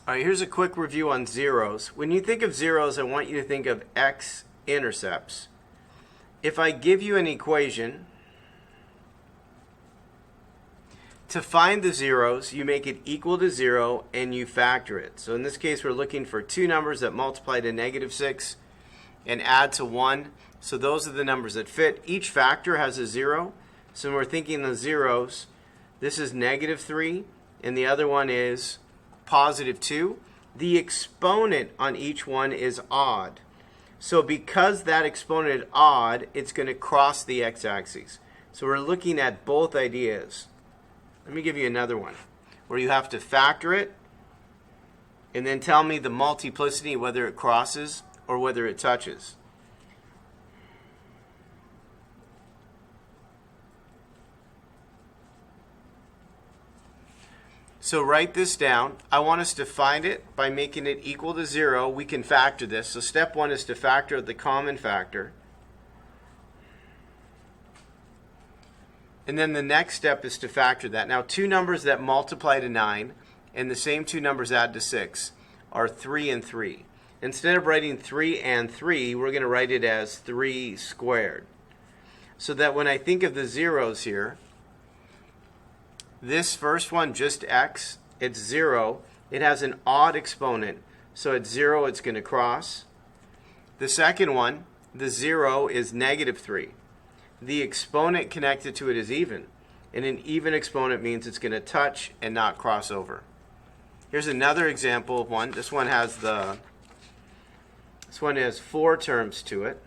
All right, here's a quick review on zeros. When you think of zeros, I want you to think of x-intercepts. If I give you an equation, to find the zeros, you make it equal to 0 and you factor it. So in this case, we're looking for two numbers that multiply to -6 and add to 1. So those are the numbers that fit. Each factor has a 0. So when we're thinking the zeros, this is -3 and the other one is +2. The exponent on each one is odd. So because that exponent is odd, it's going to cross the x-axis. So we're looking at both ideas. Let me give you another one where you have to factor it and then tell me the multiplicity, whether it crosses or whether it touches. So write this down. I want us to find it by making it equal to 0. We can factor this. So step 1 is to factor the common factor. And then the next step is to factor that. Now, two numbers that multiply to 9 and the same two numbers add to 6 are 3 and 3. Instead of writing 3 and 3, we're going to write it as 3 squared. So that when I think of the zeros here, this first one, just x, it's 0. It has an odd exponent. So at 0, it's going to cross. The second one, the 0 is -3. The exponent connected to it is even. And an even exponent means it's going to touch and not cross over. Here's another example of one. This one has 4 terms to it.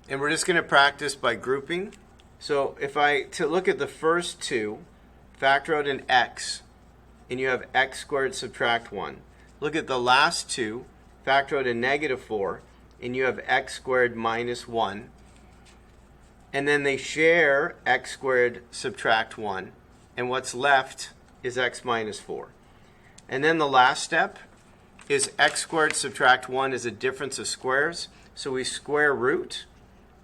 And we're just going to practice by grouping. So if to look at the first two, factor out an x, and you have x squared subtract 1. Look at the last two, factor out a -4, and you have x squared minus 1. And then they share x squared subtract 1, and what's left is x minus 4. And then the last step is x squared subtract 1 is a difference of squares. So we square root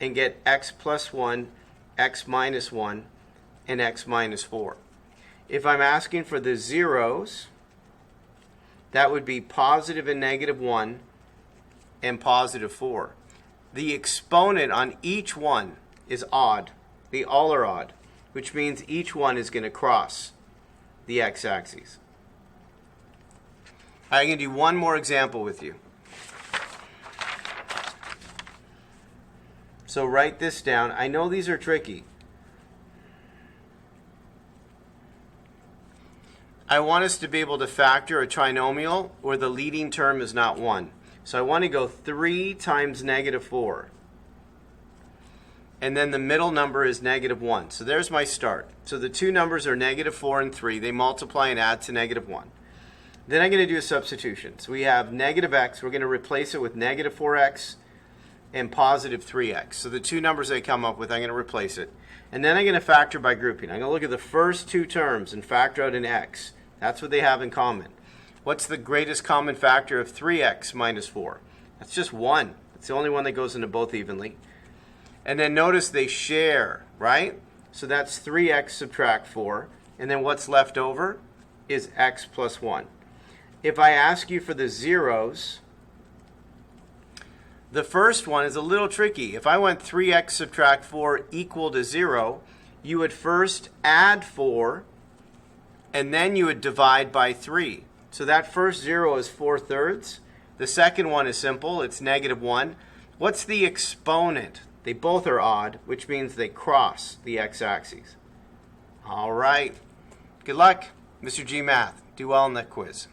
and get x plus 1, x minus 1, and x minus 4. If I'm asking for the zeros, that would be positive and -1 and +4. The exponent on each one is odd. They all are odd, which means each one is going to cross the x-axis. I'm going to do one more example with you. So write this down. I know these are tricky. I want us to be able to factor a trinomial where the leading term is not 1. So I want to go 3 times -4. And then the middle number is -1. So there's my start. So the two numbers are -4 and 3. They multiply and add to -1. Then I'm going to do a substitution. So we have -x. We're going to replace it with -4x. And +3x. So the two numbers I come up with, I'm going to replace it. And then I'm going to factor by grouping. I'm going to look at the first two terms and factor out an x. That's what they have in common. What's the greatest common factor of 3x minus 4? That's just 1. It's the only one that goes into both evenly. And then notice they share, right? So that's 3x subtract 4. And then what's left over is x plus 1. If I ask you for the zeros, the first one is a little tricky. If I went 3x subtract 4 equal to 0, you would first add 4, and then you would divide by 3. So that first 0 is 4/3. The second one is simple. It's -1. What's the exponent? They both are odd, which means they cross the x-axis. All right. Good luck, Mr. G Math. Do well in that quiz.